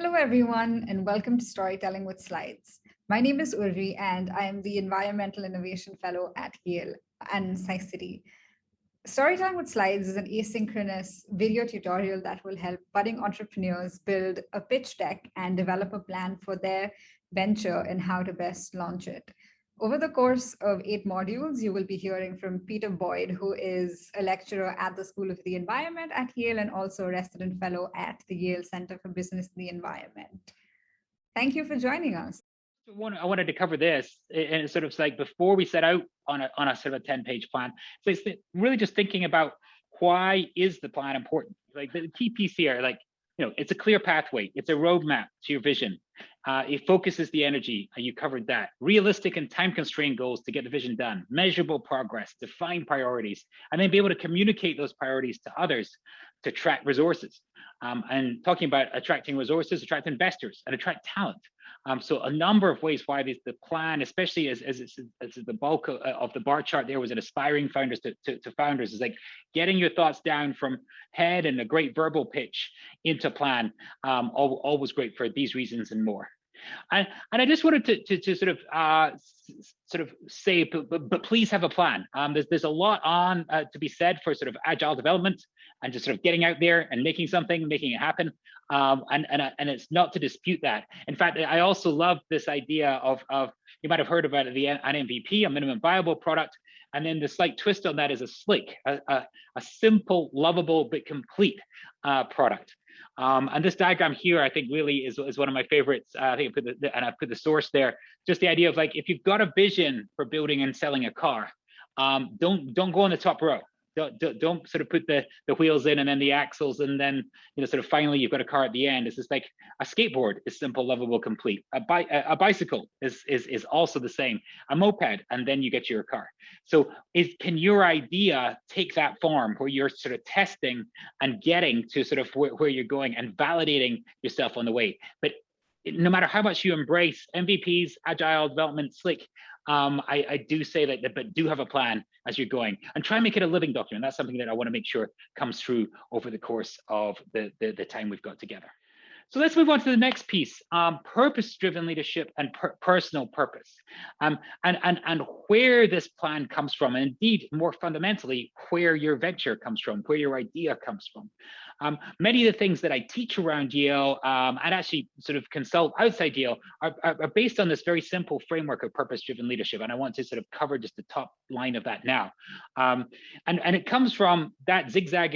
Hello, everyone, and welcome to Storytelling with Slides. My name is Urvi, and I am the Environmental Innovation Fellow at Yale and SciCity. Storytelling with Slides is an asynchronous video tutorial that will help budding entrepreneurs build a pitch deck and develop a plan for their venture and how to best launch it. Over the course of 8 modules, you will be hearing from Peter Boyd, who is a lecturer at the School of the Environment at Yale and also a resident fellow at the Yale Center for Business and the Environment. Thank you for joining us. I wanted to cover this, and it's sort of like before we set out on a sort of a 10-page plan. So it's really just thinking about why is the plan important? Like the key piece here, like, it's a clear pathway. It's a roadmap to your vision. It focuses the energy. You covered that. Realistic and time-constrained goals to get the vision done. Measurable progress, define priorities, and then be able to communicate those priorities to others to attract resources. And talking about attracting resources, attract investors, and attract talent. So a number of ways why the plan, especially as the bulk of the bar chart there was an aspiring founders to founders, is like getting your thoughts down from head and a great verbal pitch into plan, always great for these reasons and more. And I just wanted to sort of say, but please have a plan. There's a lot on to be said for sort of agile development and just sort of getting out there and making something, making it happen. And it's not to dispute that. In fact, I also love this idea of you might have heard about it, an MVP, a minimum viable product, and then the slight twist on that is a SLIC, a simple, lovable but complete product. And this diagram here, I think, really is one of my favorites. I think I put the source there. Just the idea of like, if you've got a vision for building and selling a car, don't go on the top row. Don't sort of put the wheels in and then the axles and then sort of finally you've got a car at the end. It's just like a skateboard is simple, lovable, complete. A bicycle is also the same. A moped, and then you get your car. So can your idea take that form where you're sort of testing and getting to sort of where you're going and validating yourself on the way? But no matter how much you embrace MVPs, agile development, SLIC, I do say that, but do have a plan as you're going and try and make it a living document. That's something that I want to make sure comes through over the course of the time we've got together. So let's move on to the next piece, purpose-driven leadership and personal purpose, and where this plan comes from, and indeed, more fundamentally, where your venture comes from, where your idea comes from. Many of the things that I teach around Yale and actually sort of consult outside Yale are based on this very simple framework of purpose-driven leadership, and I want to sort of cover just the top line of that now. And it comes from that zigzag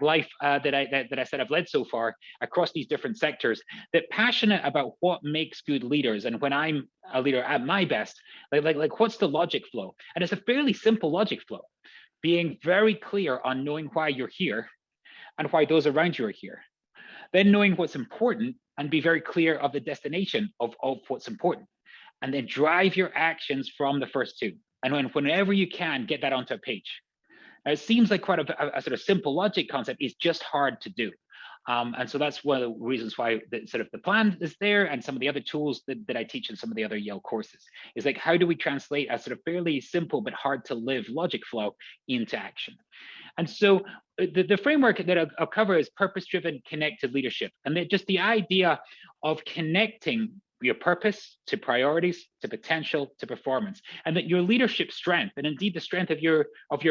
life that I said I've led so far across these different sectors, that passionate about what makes good leaders, and when I'm a leader at my best, like what's the logic flow? And it's a fairly simple logic flow, being very clear on knowing why you're here and why those around you are here. Then knowing what's important and be very clear of the destination of what's important. And then drive your actions from the first two. And whenever you can, get that onto a page. Now, it seems like quite a sort of simple logic concept. It's just hard to do. And so that's one of the reasons why the plan is there, and some of the other tools that I teach in some of the other Yale courses is like, how do we translate a sort of fairly simple but hard to live logic flow into action? And so the framework that I'll cover is purpose-driven connected leadership. And just the idea of connecting your purpose to priorities, to potential, to performance, and that your leadership strength, and indeed the strength of your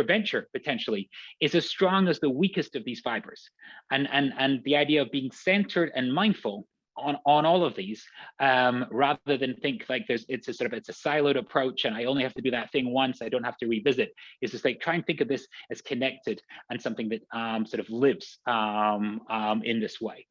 venture potentially, is as strong as the weakest of these fibers. And the idea of being centered and mindful on all of these, rather than think like it's a siloed approach and I only have to do that thing once, I don't have to revisit. It's just like try and think of this as connected and something that sort of lives in this way.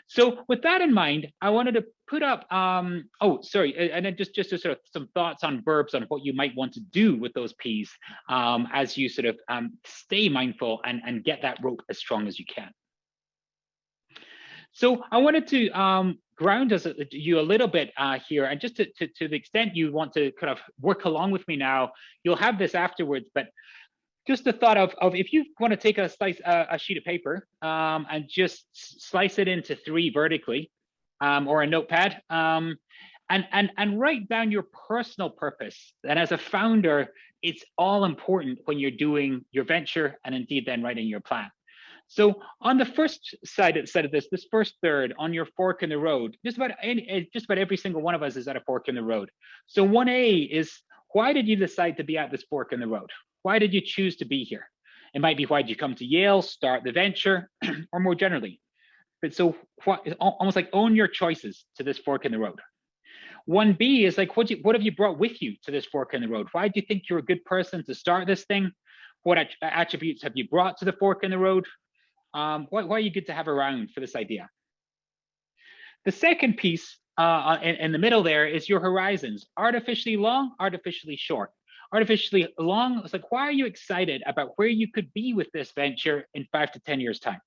So with that in mind, I wanted to put up, and then just to sort of some thoughts on verbs on what you might want to do with those P's as you sort of stay mindful and get that rope as strong as you can. So I wanted to ground you a little bit here, and just to the extent you want to kind of work along with me now, you'll have this afterwards, but just the thought of if you want to take a sheet of paper and just slice it into 3 vertically, or a notepad, and write down your personal purpose. And as a founder, it's all important when you're doing your venture and indeed then writing your plan. So on the first side of this first third on your fork in the road, just about every single one of us is at a fork in the road. So 1A is, why did you decide to be at this fork in the road? Why did you choose to be here? It might be, why did you come to Yale, start the venture, or more generally. But so almost like own your choices to this fork in the road. 1B is like, what have you brought with you to this fork in the road? Why do you think you're a good person to start this thing? What attributes have you brought to the fork in the road? Why are you good to have around for this idea? The second piece in the middle there is your horizons. Artificially long, artificially short. Artificially long, it's like, why are you excited about where you could be with this venture in 5 to 10 years' time?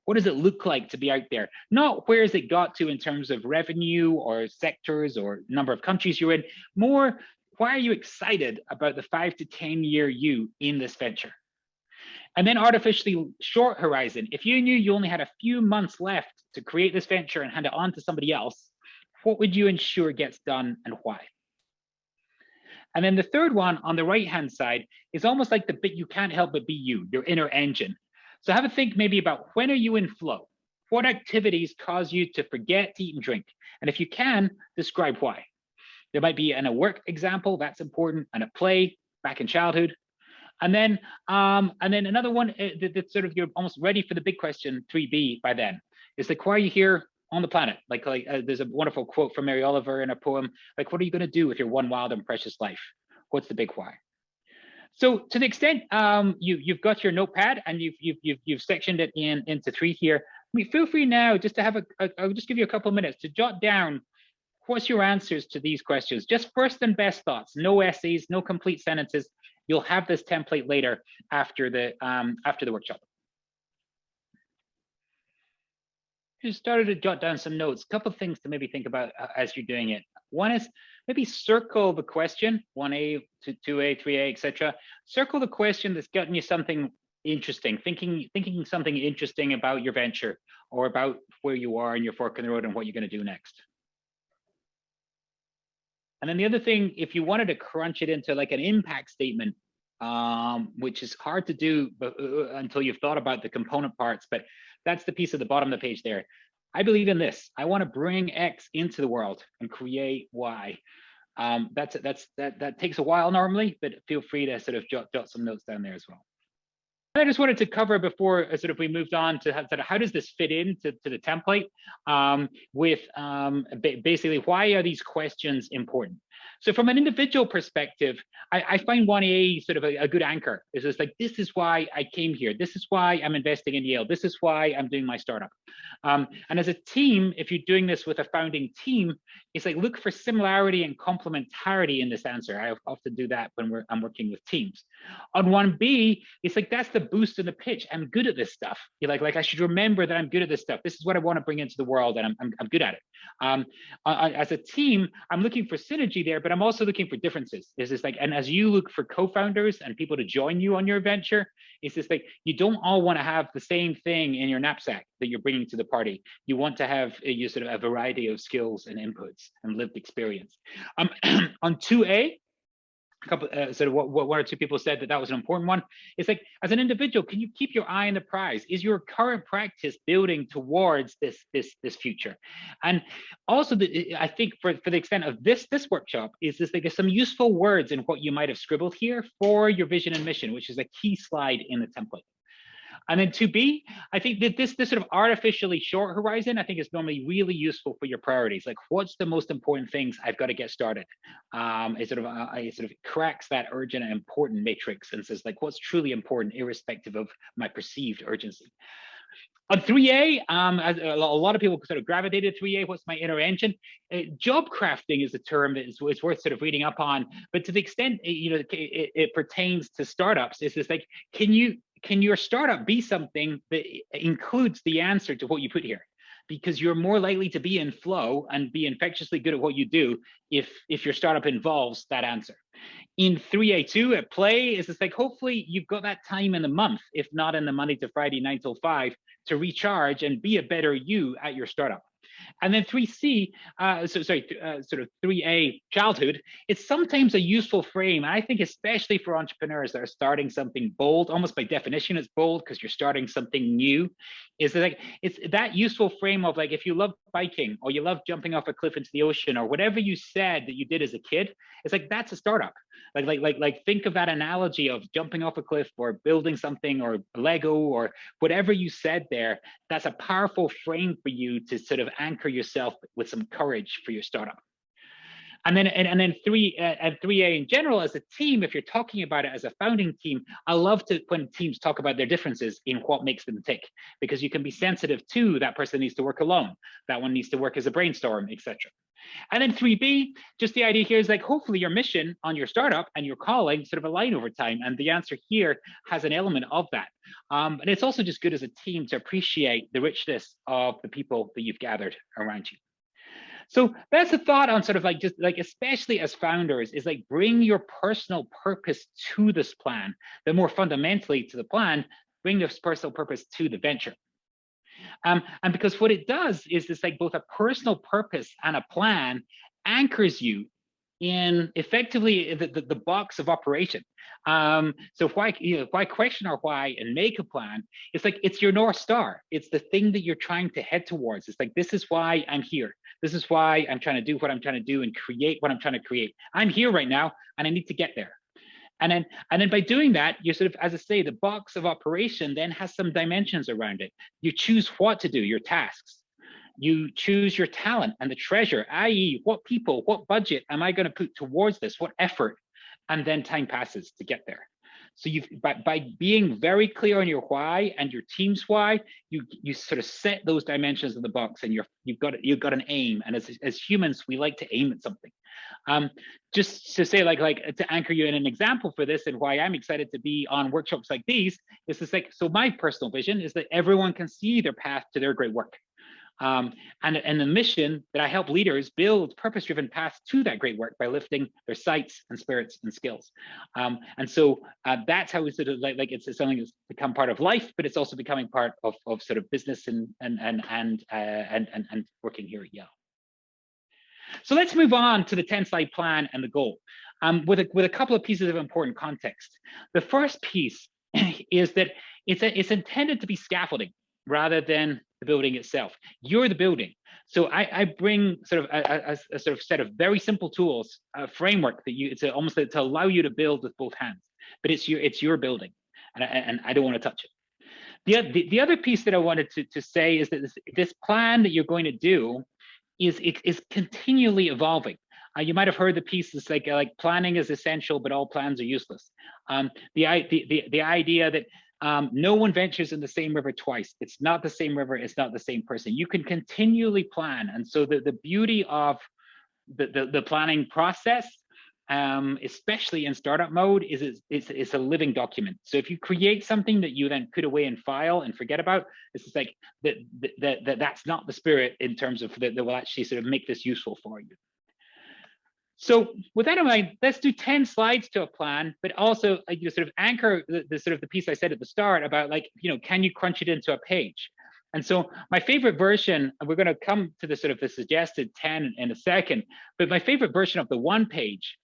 What does it look like to be out there? Not where has it got to in terms of revenue or sectors or number of countries you're in. More, why are you excited about the 5 to 10 year you in this venture? And then artificially short horizon. If you knew you only had a few months left to create this venture and hand it on to somebody else, what would you ensure gets done and why? And then the third one on the right-hand side is almost like the bit you can't help but be you, your inner engine. So have a think maybe about, when are you in flow? What activities cause you to forget to eat and drink? And if you can, describe why. There might be a work example, that's important, and a play back in childhood. And then another one that's sort of, you're almost ready for the big question, 3B by then. It's like, why are you here on the planet? Like there's a wonderful quote from Mary Oliver in a poem, like, what are you going to do with your one wild and precious life? What's the big why? So to the extent you've got your notepad and you've sectioned it into 3 here, I mean, feel free now just to have I'll just give you a couple of minutes to jot down what's your answers to these questions. Just first and best thoughts, no essays, no complete sentences. You'll have this template later after the workshop. Just started to jot down some notes. A couple of things to maybe think about as you're doing it. One is maybe circle the question, 1A, 2A, 3A, etc. Circle the question that's gotten you something interesting, thinking something interesting about your venture or about where you are in your fork in the road and what you're going to do next. And then the other thing, if you wanted to crunch it into like an impact statement, which is hard to do until you've thought about the component parts, but that's the piece at the bottom of the page there. I believe in this. I want to bring X into the world and create Y. That takes a while normally, but feel free to sort of jot some notes down there as well. I just wanted to cover before sort of we moved on to how does this fit into the template with basically, why are these questions important? So from an individual perspective, I find 1A sort of a good anchor. It's just like, this is why I came here. This is why I'm investing in Yale. This is why I'm doing my startup. And as a team, if you're doing this with a founding team, it's like, look for similarity and complementarity in this answer. I often do that when I'm working with teams. On 1B, it's like, that's the boost in the pitch. I'm good at this stuff. You're like I should remember that I'm good at this stuff. This is what I want to bring into the world, and I'm good at it. As a team, I'm looking for synergy there, but I'm also looking for differences. It's just like, and as you look for co-founders and people to join you on your venture, it's just like, you don't all want to have the same thing in your knapsack that you're bringing to the party. You want to have you sort of a variety of skills and inputs and lived experience. On 2A, a couple sort of what one or two people said that was an important one. It's like, as an individual, can you keep your eye on the prize? Is your current practice building towards this future? And also, I think for the extent of this workshop is this, like, there's some useful words in what you might have scribbled here for your vision and mission, which is a key slide in the template. And then 2B, I think that this sort of artificially short horizon, I think is normally really useful for your priorities. Like, what's the most important things I've got to get started? It sort of cracks that urgent and important matrix and says, like, what's truly important, irrespective of my perceived urgency. On 3A, a lot of people sort of gravitated to 3A. What's my inner engine? Job crafting is a term that is worth sort of reading up on. But to the extent it pertains to startups, it's just like, can your startup be something that includes the answer to what you put here? Because you're more likely to be in flow and be infectiously good at what you do if your startup involves that answer. In 3A2 at play, it's just like, hopefully you've got that time in the month, if not in the Monday to Friday 9 till 5, to recharge and be a better you at your startup. And then 3C, sort of 3A, childhood, it's sometimes a useful frame. I think especially for entrepreneurs that are starting something bold, almost by definition, it's bold because you're starting something new. Is that like, it's that useful frame of like, if you love biking or you love jumping off a cliff into the ocean or whatever you said that you did as a kid, it's like, that's a startup. Like think of that analogy of jumping off a cliff or building something or Lego or whatever you said there. That's a powerful frame for you to sort of anchor yourself with some courage for your startup. And then 3A in general as a team, if you're talking about it as a founding team, I love to when teams talk about their differences in what makes them tick, because you can be sensitive to that person needs to work alone, that one needs to work as a brainstorm, etc. And then 3B, just the idea here is like, hopefully your mission on your startup and your calling sort of align over time. And the answer here has an element of that. And it's also just good as a team to appreciate the richness of the people that you've gathered around you. So that's a thought on sort of like, just like, especially as founders, is like bring your personal purpose to this plan, but more fundamentally to the plan, bring this personal purpose to the venture. And because what it does is it's like both a personal purpose and a plan anchors you in effectively the box of operation. So why question our why and make a plan? It's like, it's your North Star. It's the thing that you're trying to head towards. It's like, this is why I'm here. This is why I'm trying to do what I'm trying to do and create what I'm trying to create. I'm here right now and I need to get there. And then by doing that, you're sort of, as I say, the box of operation then has some dimensions around it. You choose what to do, your tasks. You choose your talent and the treasure, i.e. what people, what budget am I going to put towards this, what effort, and then time passes to get there. So by being very clear on your why and your team's why, you sort of set those dimensions of the box, and you've got an aim. And as humans, we like to aim at something. Just to say, like to anchor you in an example for this, and why I'm excited to be on workshops like these, is this like, so my personal vision is that everyone can see their path to their great work. And the mission that I help leaders build purpose-driven paths to that great work by lifting their sights and spirits and skills. And so that's how we sort of like it's something that's become part of life, but it's also becoming part of sort of business and working here at Yale. So let's move on to the 10-slide plan and the goal with a couple of pieces of important context. The first piece is that it's intended to be scaffolding rather than the building itself. You're the building. So I bring sort of a sort of set of very simple tools, a framework that it's almost to allow you to build with both hands, but it's your building, and I don't want to touch it. The other piece that I wanted to say is that this plan that you're going to do is continually evolving. You might have heard the pieces like planning is essential, but all plans are useless. The idea that no one ventures in the same river twice. It's not the same river. It's not the same person. You can continually plan. And so the beauty of the planning process, especially in startup mode, is it's a living document. So if you create something that you then put away and file and forget about, it's like that's not the spirit in terms of that will actually sort of make this useful for you. So with that in mind, let's do 10 slides to a plan, but also sort of anchor the piece I said at the start about can you crunch it into a page? And so my favorite version, and we're going to come to the sort of the suggested 10 in a second, but my favorite version of the one page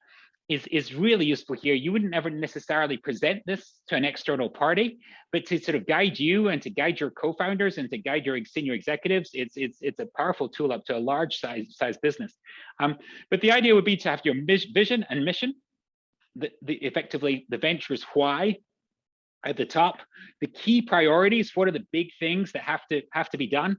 is really useful here. You wouldn't ever necessarily present this to an external party, but to sort of guide you and to guide your co-founders and to guide your senior executives, it's a powerful tool up to a large size business. But the idea would be to have your vision and mission, effectively the venture's why at the top, the key priorities, what are the big things that have to be done,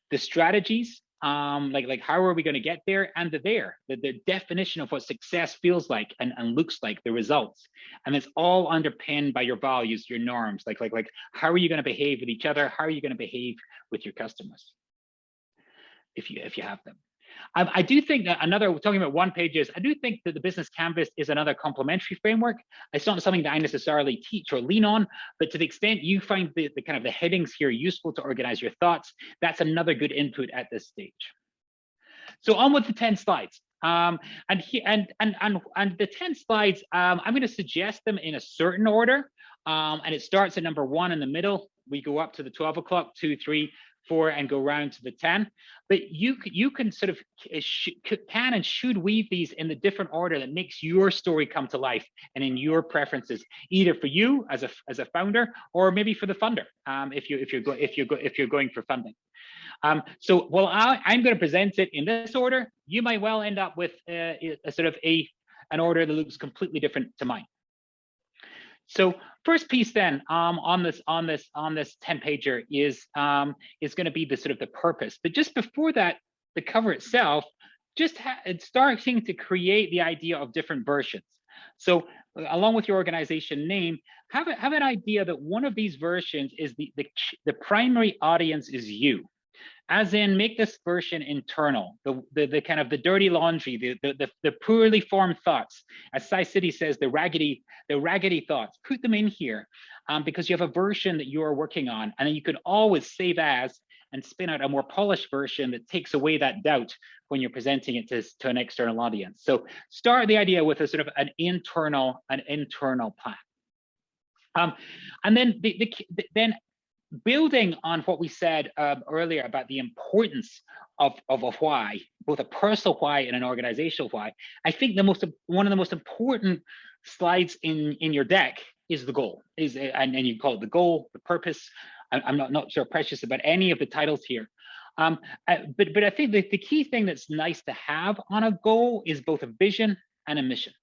the strategies, like how are we going to get there, and the definition of what success feels like and looks like, the results. And it's all underpinned by your values, your norms, like how are you going to behave with each other, how are you going to behave with your customers if you have them. I do think that talking about one pages, I do think that the business canvas is another complementary framework. It's not something that I necessarily teach or lean on, but to the extent you find the kind of the headings here useful to organize your thoughts, that's another good input at this stage. So on with the 10 slides. And the 10 slides, I'm going to suggest them in a certain order. And it starts at number 1 in the middle. We go up to the 12 o'clock, 2, 3, 4 and go round to the 10. But you can sort of can and should weave these in the different order that makes your story come to life and in your preferences, either for you as a founder or maybe for the funder, if you're going for funding. So I'm going to present it in this order. You might well end up with a sort of an order that looks completely different to mine. So first piece then on this 10-pager is going to be the sort of the purpose. But just before that, the cover itself, just starting to create the idea of different versions. So along with your organization name, have an idea that one of these versions is the primary audience is you. As in, make this version internal, the kind of the dirty laundry, the poorly formed thoughts. As SciCity says, the raggedy thoughts, put them in here because you have a version that you are working on, and then you can always save as and spin out a more polished version that takes away that doubt when you're presenting it to an external audience. So start the idea with a sort of an internal plan. And then then building on what we said earlier about the importance of a why, both a personal why and an organizational why, I think one of the most important slides in your deck is the goal. And you call it the goal, the purpose. I'm not so precious about any of the titles here. But I think the key thing that's nice to have on a goal is both a vision and a mission.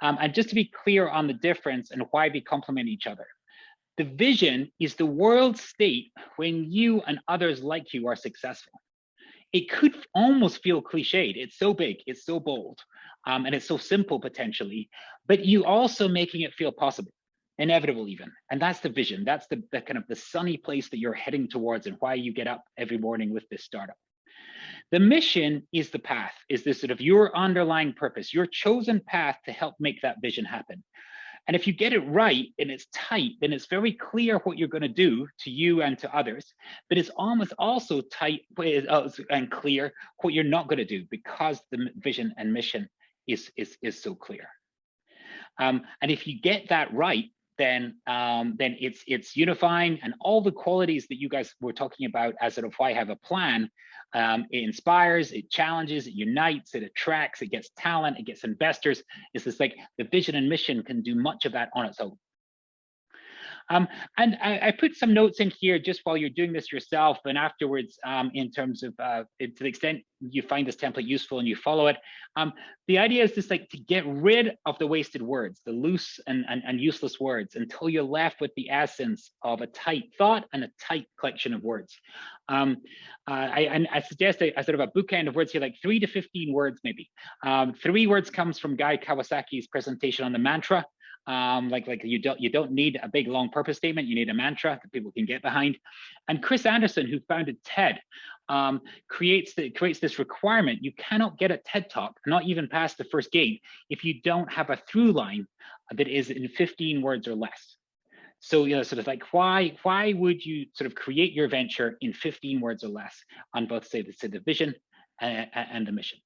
And just to be clear on the difference and why they complement each other. The vision is the world state when you and others like you are successful. It could almost feel cliched. It's so big, it's so bold, and it's so simple potentially, but you also making it feel possible, inevitable even. And that's the vision. That's the kind of the sunny place that you're heading towards and why you get up every morning with this startup. The mission is the path, is this sort of your underlying purpose, your chosen path to help make that vision happen. And if you get it right and it's tight, then it's very clear what you're going to do to you and to others. But it's almost also tight and clear what you're not going to do because the vision and mission is so clear. And if you get that right, then it's unifying, and all the qualities that you guys were talking about as sort of why have a plan. It inspires, it challenges, it unites, it attracts, it gets talent, it gets investors. It's just like the vision and mission can do much of that on its own. And I put some notes in here just while you're doing this yourself, and afterwards, in terms of to the extent you find this template useful and you follow it. The idea is just like to get rid of the wasted words, the loose and useless words, until you're left with the essence of a tight thought and a tight collection of words. I suggest a sort of a bookend of words here, like 3 to 15 words maybe. 3 words comes from Guy Kawasaki's presentation on the mantra. Like you don't need a big long purpose statement. You need a mantra that people can get behind. And Chris Anderson, who founded TED, creates this requirement. You cannot get a TED talk, not even past the first gate, if you don't have a through line that is in 15 words or less. So, sort of like why would you sort of create your venture in 15 words or less on both, say the vision and the mission?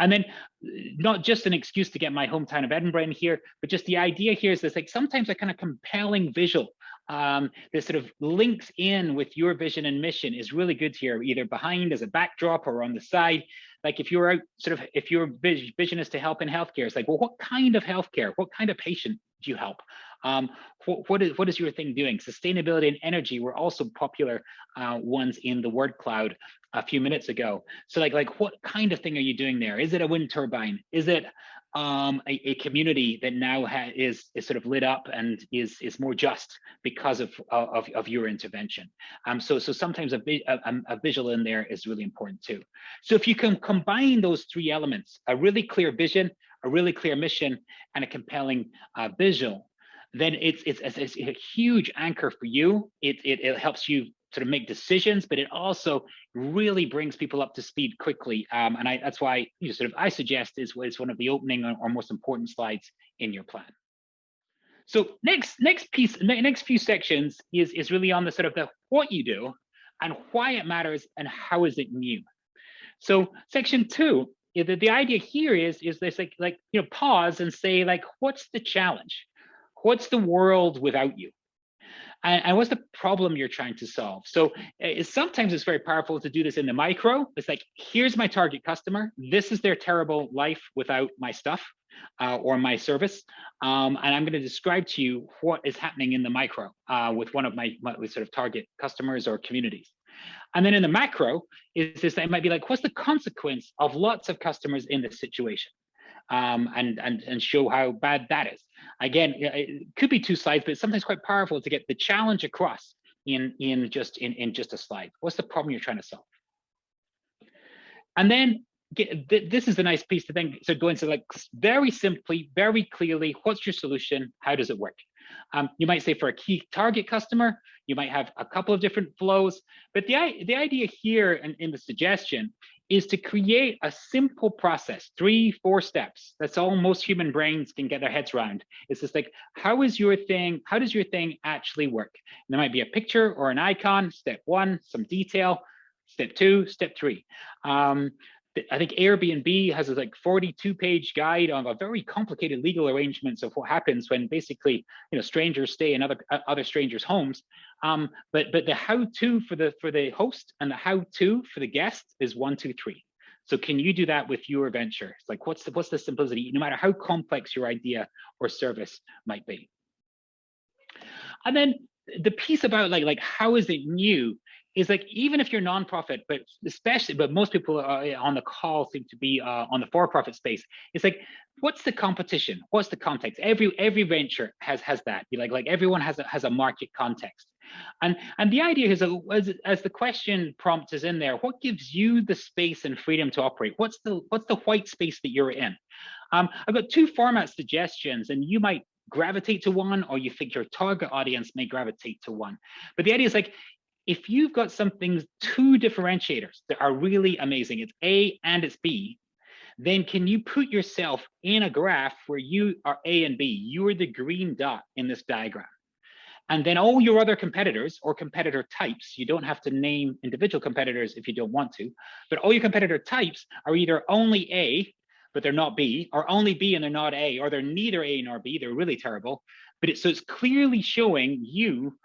And then not just an excuse to get my hometown of Edinburgh in here, but just the idea here is this, like sometimes a kind of compelling visual that sort of links in with your vision and mission is really good here, either behind as a backdrop or on the side. Like if you're out if your vision is to help in healthcare, it's like, well, what kind of healthcare, what kind of patient do you help? What is your thing doing? Sustainability and energy were also popular ones in the word cloud a few minutes ago. So like what kind of thing are you doing there? Is it a wind turbine? Is it a community that now is sort of lit up and is more just because of your intervention? So sometimes a visual in there is really important too. So if you can combine those 3 elements, a really clear vision, a really clear mission, and a compelling visual, then it's a huge anchor for you. It helps you sort of make decisions, but it also really brings people up to speed quickly. And that's why I suggest is one of the opening or most important slides in your plan. So next few sections is really on the sort of the what you do and why it matters and how is it new. So section 2, the idea here is there's like pause and say, like, what's the challenge? What's the world without you? and what's the problem you're trying to solve. So sometimes it's very powerful to do this in the micro. It's like, here's my target customer. This is their terrible life without my stuff or my service. And I'm going to describe to you what is happening in the micro with one of my sort of target customers or communities. And then in the macro is this, it might be like, what's the consequence of lots of customers in this situation? And show how bad that is. Again, it could be 2 slides, but it's sometimes quite powerful to get the challenge across in just a slide. What's the problem you're trying to solve? And then this is a nice piece to then go into, like, very simply, very clearly, what's your solution? How does it work? You might say for a key target customer, you might have a couple of different flows, but the idea here in the suggestion is to create a simple process, 3-4 steps. That's all most human brains can get their heads around. It's just like, how does your thing actually work? And there might be a picture or an icon, step 1, some detail, step 2, step 3. I think Airbnb has a 42-page guide on a very complicated legal arrangements of what happens when basically, strangers stay in other strangers' homes. But the how-to for the host and the how-to for the guest is 1, 2, 3. So can you do that with your venture? It's like, what's the simplicity, no matter how complex your idea or service might be. And then the piece about like how is it new is, like, even if you're nonprofit, but most people on the call seem to be on the for-profit space. It's like, what's the competition? What's the context? Every venture has that. Like everyone has a market context, and the idea is, as the question prompt is in there, what gives you the space and freedom to operate? What's the white space that you're in? I've got 2 format suggestions, and you might gravitate to one, or you think your target audience may gravitate to one. But the idea is, like, if you've got 2 differentiators that are really amazing, it's A and it's B, then can you put yourself in a graph where you are A and B? You are the green dot in this diagram. And then all your other competitors or competitor types, you don't have to name individual competitors if you don't want to, but all your competitor types are either only A, but they're not B, or only B and they're not A, or they're neither A nor B, they're really terrible. But so it's clearly showing you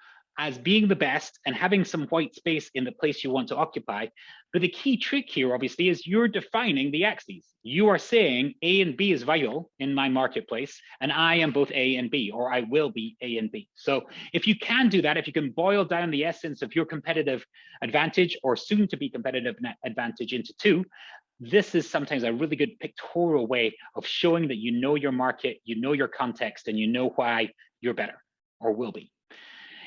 as being the best and having some white space in the place you want to occupy. But the key trick here, obviously, is you're defining the axes. You are saying A and B is vital in my marketplace, and I am both A and B, or I will be A and B. So if you can do that, if you can boil down the essence of your competitive advantage or soon to be competitive advantage into 2, this is sometimes a really good pictorial way of showing that you know your market, you know your context, and you know why you're better or will be.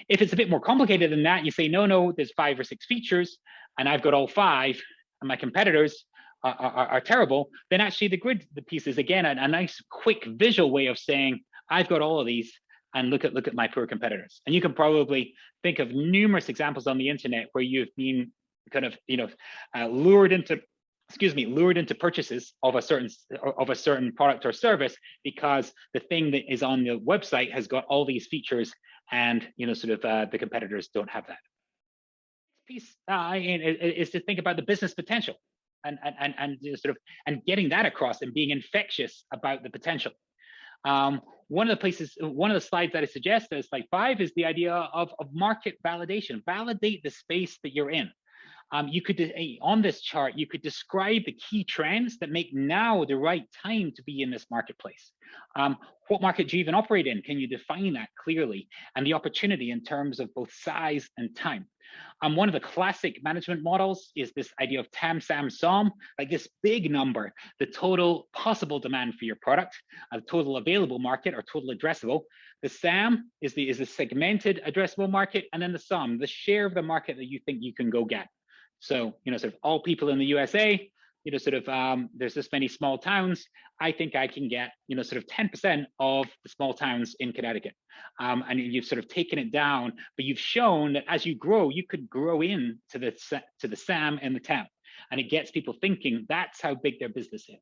If it's a bit more complicated than that, you say, no, there's 5 or 6 features, and I've got all 5, and my competitors are terrible, then actually the piece is, again, a nice, quick visual way of saying, I've got all of these, and look at my poor competitors. And you can probably think of numerous examples on the internet where you've been kind of, lured into purchases of a certain product or service because the thing that is on the website has got all these features, and the competitors don't have that. Piece is to think about the business potential and getting that across and being infectious about the potential. One of the slides that I suggest as slide 5 is the idea of market validation. Validate the space that you're in. You could, on this chart, you could describe the key trends that make now the right time to be in this marketplace. What market do you even operate in? Can you define that clearly? And the opportunity in terms of both size and time. One of the classic management models is this idea of TAM, SAM, SOM, like this big number, the total possible demand for your product, a total available market or total addressable. The SAM is the segmented addressable market, and then the SOM, the share of the market that you think you can go get. So, all people in the USA, there's this many small towns. I think I can get, 10% of the small towns in Connecticut. And you've taken it down, but you've shown that as you grow, you could grow into the SAM and the TAM. And it gets people thinking that's how big their business is.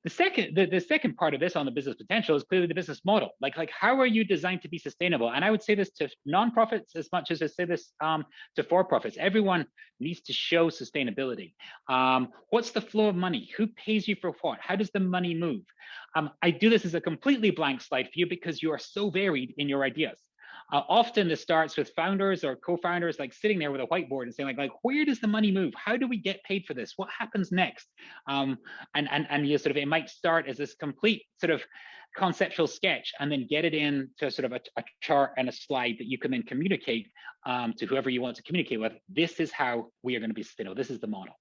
The second part of this on the business potential is clearly the business model. Like how are you designed to be sustainable? And I would say this to nonprofits as much as I say this to for-profits. Everyone needs to show sustainability. What's the flow of money? Who pays you for what? How does the money move? I do this as a completely blank slide for you because you are so varied in your ideas. Often this starts with founders or co-founders like sitting there with a whiteboard and saying like where does the money move? How do we get paid for this? What happens next? And you sort of, it might start as this complete sort of conceptual sketch and then get it into sort of a chart and a slide that you can then communicate to whoever you want to communicate with. This is how we are going to be sustainable. This is the model.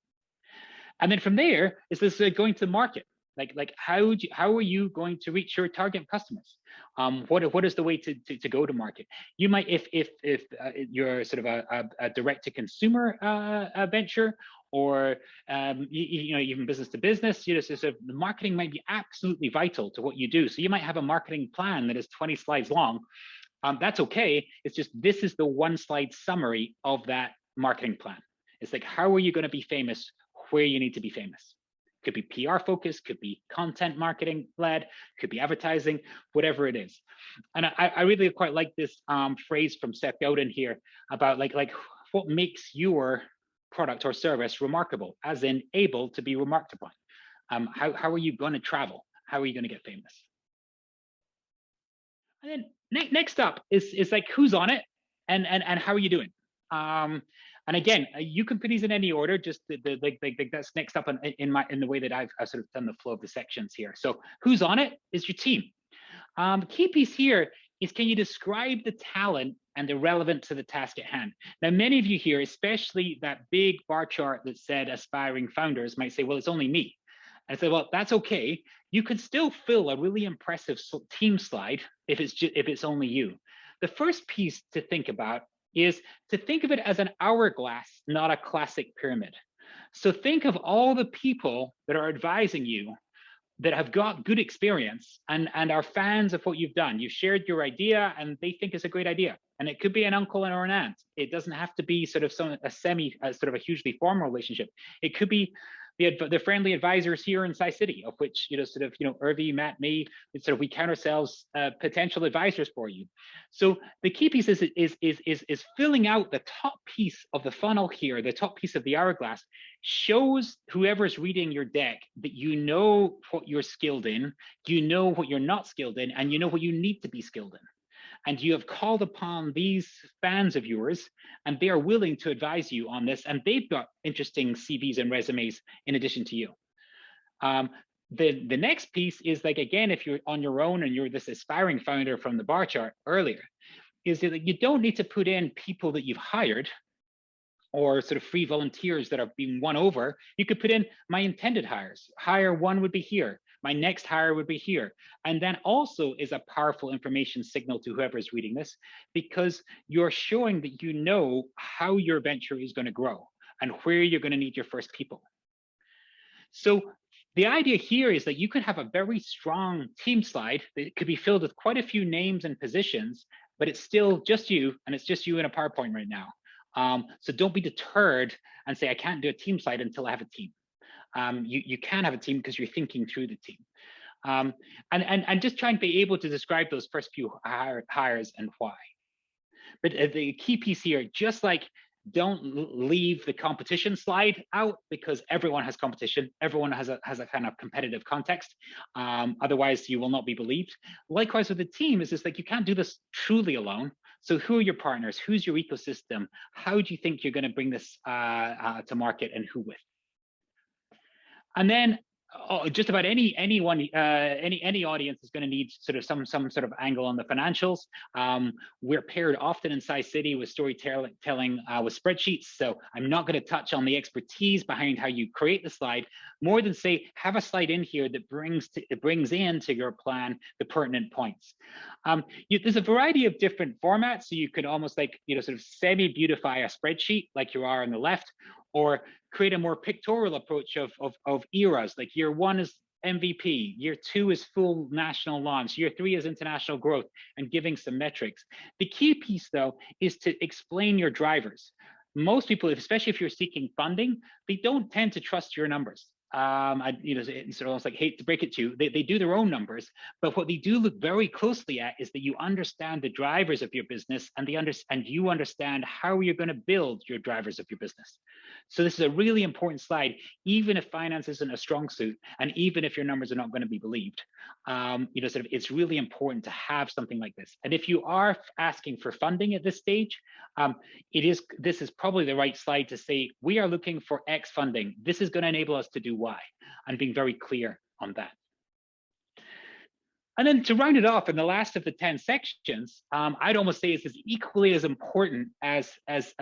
And then from there is this going to market. Like how are you going to reach your target customers? What is the way to go to market? You might, if you're sort of a direct to consumer venture, or you know, even business to business, you know, so the marketing might be absolutely vital to what you do. So you might have a marketing plan that is 20 slides long. That's okay. It's just, this is the one slide summary of that marketing plan. It's like, how are you going to be famous where you need to be famous? Could be PR focused, could be content marketing led, could be advertising, whatever it is. And I really quite like this phrase from Seth Godin here about like what makes your product or service remarkable, as in able to be remarked upon. How are you going to travel? How are you going to get famous? And then next up is like, who's on it and how are you doing? And again, you can put these in any order, just like that's next up in the way that I've sort of done the flow of the sections here. So who's on it is your team. The key piece here is, can you describe the talent and the relevance to the task at hand? Now, many of you here, especially that big bar chart that said aspiring founders, might say, well, it's only me. And I say, well, that's okay. You can still fill a really impressive team slide if it's only you. The first piece to think about is to think of it as an hourglass, not a classic pyramid. So think of all the people that are advising you that have got good experience and are fans of what you've done. You've shared your idea and they think it's a great idea. And it could be an uncle or an aunt. It doesn't have to be sort of sort of a hugely formal relationship. It could be the friendly advisors here in SciCity, of which, you know, sort of, you know, Urvi, Matt, me, sort of, we count ourselves potential advisors for you. So the key piece is filling out the top piece of the funnel here, the top piece of the hourglass, shows whoever's reading your deck that you know what you're skilled in, you know what you're not skilled in, and you know what you need to be skilled in. And you have called upon these fans of yours, and they are willing to advise you on this, and they've got interesting CVs and resumes in addition to you. The next piece is, like, again, if you're on your own and you're this aspiring founder from the bar chart earlier, is that you don't need to put in people that you've hired or sort of free volunteers that are being won over. You could put in my intended hires. Hire one would be here. My next hire would be here. And then also is a powerful information signal to whoever is reading this, because you're showing that you know how your venture is going to grow and where you're going to need your first people. So the idea here is that you could have a very strong team slide that could be filled with quite a few names and positions, but it's still just you, and it's just you in a PowerPoint right now. So don't be deterred and say, I can't do a team slide until I have a team. You can have a team because you're thinking through the team. And just try and be able to describe those first few hires and why. But the key piece here, just like, don't leave the competition slide out, because everyone has competition. Everyone has a kind of competitive context. Otherwise, you will not be believed. Likewise with the team, is just like, you can't do this truly alone. So who are your partners? Who's your ecosystem? How do you think you're going to bring this to market, and who with? And then just about any audience is going to need sort of some sort of angle on the financials. We're paired often in SciCity with storytelling with spreadsheets, so I'm not going to touch on the expertise behind how you create the slide, more than say, have a slide in here that brings into your plan the pertinent points. There's a variety of different formats, so you could almost, like, you know, sort of semi-beautify a spreadsheet like you are on the left, or create a more pictorial approach of eras. Like, year one is MVP, year two is full national launch, year three is international growth, and giving some metrics. The key piece, though, is to explain your drivers. Most people, especially if you're seeking funding, they don't tend to trust your numbers. it's almost like hate to break it to you, they do their own numbers, but what they do look very closely at is that you understand the drivers of your business and you understand how you're going to build your drivers of your business. So this is a really important slide, even if finance isn't a strong suit, and even if your numbers are not going to be believed. It's really important to have something like this. And if you are asking for funding at this stage, this is probably the right slide to say, we are looking for X funding. This is going to enable us to do Y, and being very clear on that. And then to round it off, in the last of the 10 sections, I'd almost say is equally as important as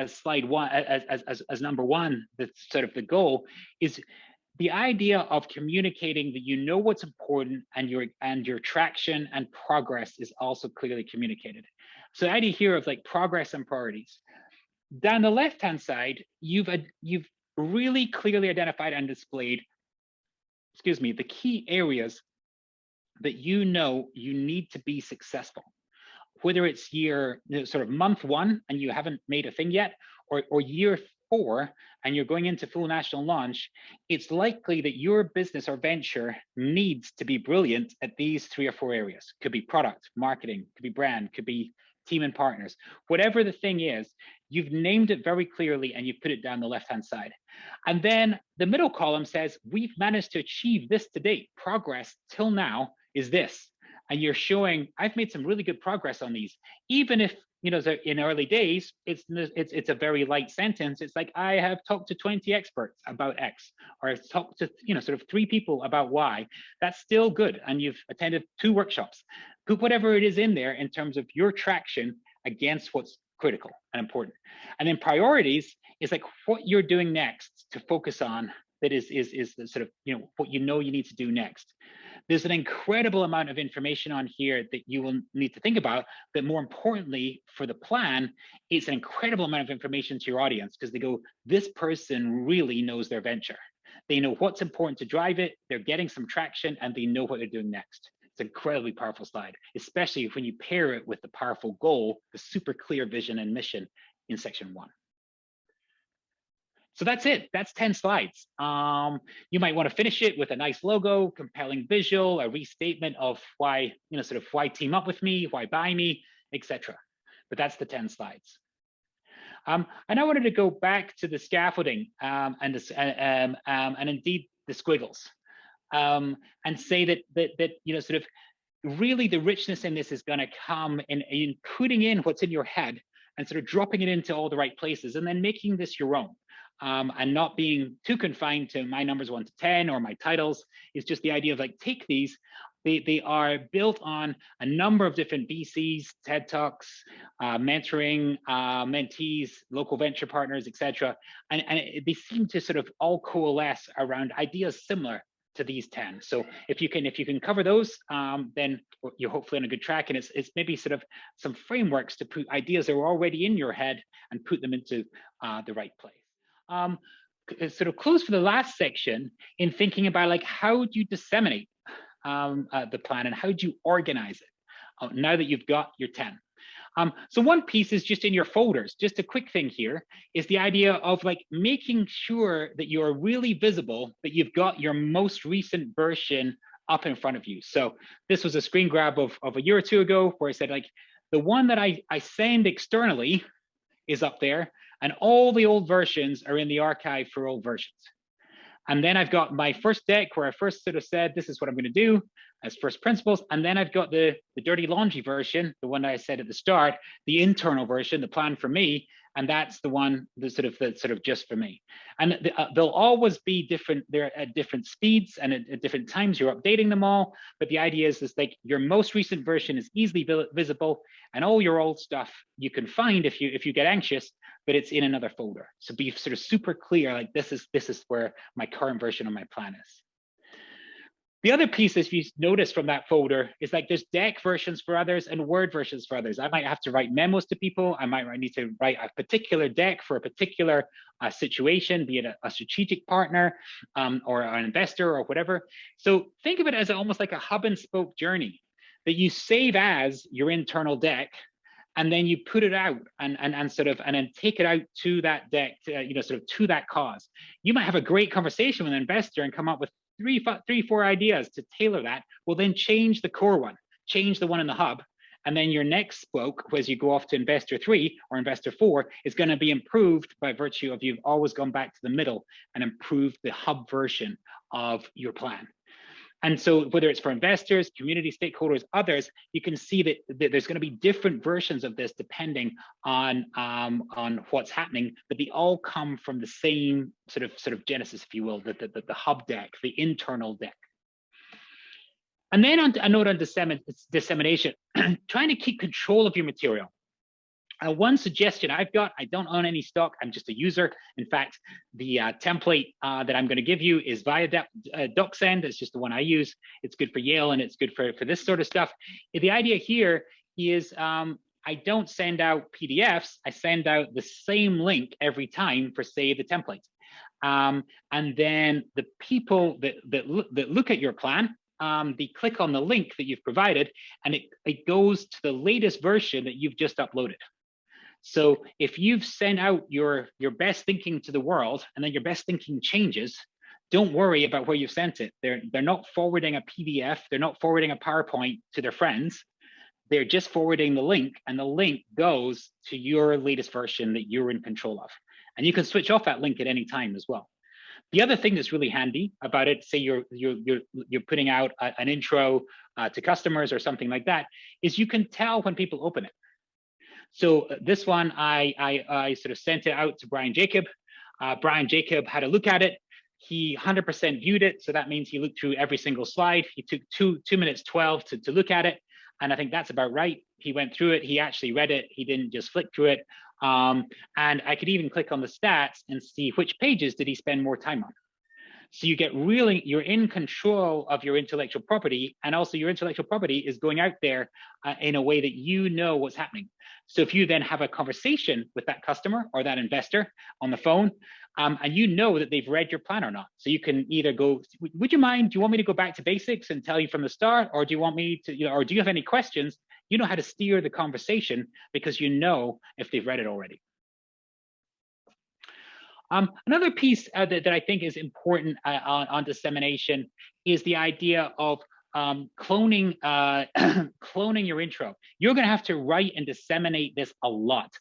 slide one, as number one. That's sort of the goal, is the idea of communicating that you know what's important, and your traction and progress is also clearly communicated. So the idea here of like progress and priorities. Down the left-hand side, you've really clearly identified and displayed, the key areas that you know you need to be successful. Whether it's sort of month one and you haven't made a thing yet, or year 4 and you're going into full national launch, it's likely that your business or venture needs to be brilliant at these 3 or 4 areas. Could be product, marketing, could be brand, could be team and partners. Whatever the thing is, you've named it very clearly and you put it down the left-hand side. And then the middle column says, we've managed to achieve this to date. Progress till now is this. And you're showing, I've made some really good progress on these. Even if, in early days, it's a very light sentence. It's like, I have talked to 20 experts about X, or I've talked to, sort of 3 people about Y. That's still good. And you've attended 2 workshops. Put whatever it is in there in terms of your traction against what's critical and important. And then priorities is like what you're doing next to focus on, that is the sort of, what you need to do next. There's an incredible amount of information on here that you will need to think about, but more importantly for the plan, it's an incredible amount of information to your audience, because they go, this person really knows their venture. They know what's important to drive it, they're getting some traction, and they know what they're doing next. It's an incredibly powerful slide, especially when you pair it with the powerful goal, the super clear vision and mission in section 1. So that's it. That's 10 slides. You might want to finish it with a nice logo, compelling visual, a restatement of why, why team up with me, why buy me, etc. But that's the 10 slides. And I wanted to go back to the scaffolding and indeed the squiggles, and say that really the richness in this is going to come in putting in what's in your head and sort of dropping it into all the right places, and then making this your own. And not being too confined to my numbers 1 to 10 or my titles. Is just the idea of like, take these, they are built on a number of different VCs, TED Talks, mentoring, mentees, local venture partners, etc. And they seem to sort of all coalesce around ideas similar to these 10. So if you can cover those, then you're hopefully on a good track. And it's maybe sort of some frameworks to put ideas that are already in your head and put them into the right place. Sort of close for the last section in thinking about like, how do you disseminate the plan, and how do you organize it now that you've got your 10? So one piece is just in your folders. Just a quick thing here is the idea of like making sure that you are really visible, that you've got your most recent version up in front of you. So this was a screen grab of a year or 2 ago, where I said like, the one that I send externally is up there, and all the old versions are in the archive for old versions. And then I've got my first deck where I first sort of said, this is what I'm going to do as first principles. And then I've got the dirty laundry version, the one that I said at the start, the internal version, the plan for me. And that's the one that's sort of just for me. And they'll always be different. They're at different speeds and at different times. You're updating them all. But the idea is like your most recent version is easily visible, and all your old stuff you can find if you get anxious, but it's in another folder. So be sort of super clear, like this is where my current version of my plan is. The other piece, if you notice from that folder, is like there's deck versions for others and Word versions for others. I might have to write memos to people. I might need to write a particular deck for a particular situation, be it a strategic partner or an investor or whatever. So think of it as almost like a hub and spoke journey that you save as your internal deck, and then you put it out and then take it out to that deck, to that cause. You might have a great conversation with an investor and come up with three, 4 ideas to tailor that. Well, then change the core one, change the one in the hub. And then your next spoke, as you go off to investor 3 or investor 4, is going to be improved by virtue of you've always gone back to the middle and improved the hub version of your plan. And so whether it's for investors, community stakeholders, others, you can see that there's going to be different versions of this depending on what's happening, but they all come from the same sort of genesis, if you will, the hub deck, the internal deck. And then a note on dissemination, trying to keep control of your material. One suggestion I've got, I don't own any stock, I'm just a user. In fact, the template that I'm going to give you is via DocSend. It's just the one I use. It's good for Yale and it's good for this sort of stuff. The idea here is I don't send out PDFs, I send out the same link every time for, say, the template. And then the people that look at your plan, they click on the link that you've provided, and it goes to the latest version that you've just uploaded. So if you've sent out your best thinking to the world and then your best thinking changes, don't worry about where you've sent it. They're not forwarding a PDF, they're not forwarding a PowerPoint to their friends. They're just forwarding the link, and the link goes to your latest version that you're in control of. And you can switch off that link at any time as well. The other thing that's really handy about it, say you're putting out an intro to customers or something like that, is you can tell when people open it. So this one, I sort of sent it out to Brian Jacob. Brian Jacob had a look at it. He 100% viewed it. So that means he looked through every single slide. He took 2 minutes 12 to look at it. And I think that's about right. He went through it. He actually read it. He didn't just flick through it. And I could even click on the stats and see which pages did he spend more time on. So you get really, you're in control of your intellectual property, and also your intellectual property is going out there in a way that you know what's happening. So if you then have a conversation with that customer or that investor on the phone, and you know that they've read your plan or not. So you can either go, would you mind, do you want me to go back to basics and tell you from the start? Or do you want me to, or do you have any questions? You know how to steer the conversation because you know if they've read it already. Another piece that I think is important on dissemination is the idea of cloning cloning your intro. You're going to have to write and disseminate this a lot.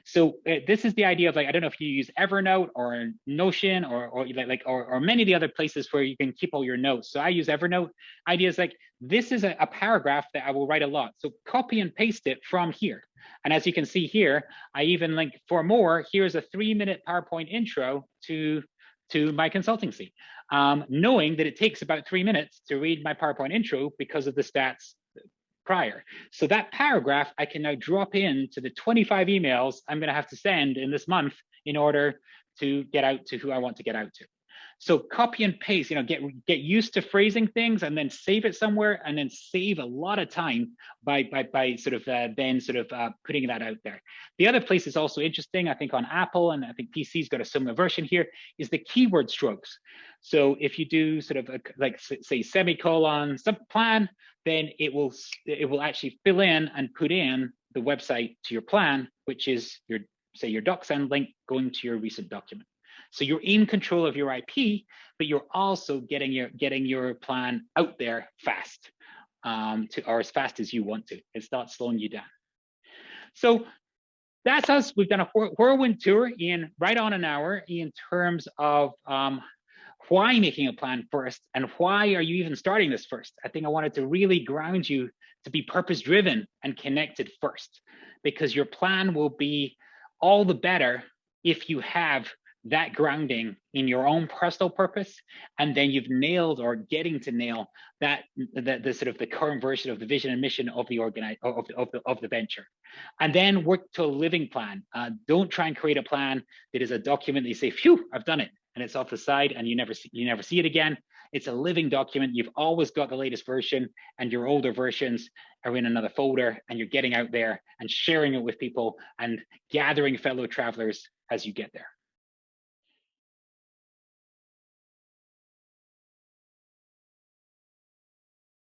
So this is the idea of, like, I don't know if you use Evernote or Notion or many of the other places where you can keep all your notes. So I use Evernote. Ideas like this is a paragraph that I will write a lot. So copy and paste it from here. And as you can see here, I even link for more. Here's a 3-minute PowerPoint intro to my consultancy, knowing that it takes about 3 minutes to read my PowerPoint intro because of the stats prior. So that paragraph I can now drop into the 25 emails I'm going to have to send in this month in order to get out to who I want to get out to. So copy and paste, get used to phrasing things and then save it somewhere, and then save a lot of time by putting that out there. The other place is also interesting, I think on Apple, and I think PC's got a similar version here, is the keyword strokes. So if you do sort of say semicolon plan, then it will actually fill in and put in the website to your plan, which is your DocSend link going to your recent document. So you're in control of your IP, but you're also getting your plan out there fast, or as fast as you want to. It's not slowing you down. So that's us. We've done a whirlwind tour in right on an hour in terms of why making a plan first, and why are you even starting this first. I think I wanted to really ground you to be purpose-driven and connected first, because your plan will be all the better if you have that grounding in your own personal purpose, and then you've nailed or getting to nail that the sort of the current version of the vision and mission of the of the venture, and then work to a living plan. Don't try and create a plan that is a document that you say, phew, I've done it, and it's off the side and you never see it again. It's a living document. You've always got the latest version, and your older versions are in another folder, and you're getting out there and sharing it with people and gathering fellow travelers as you get there.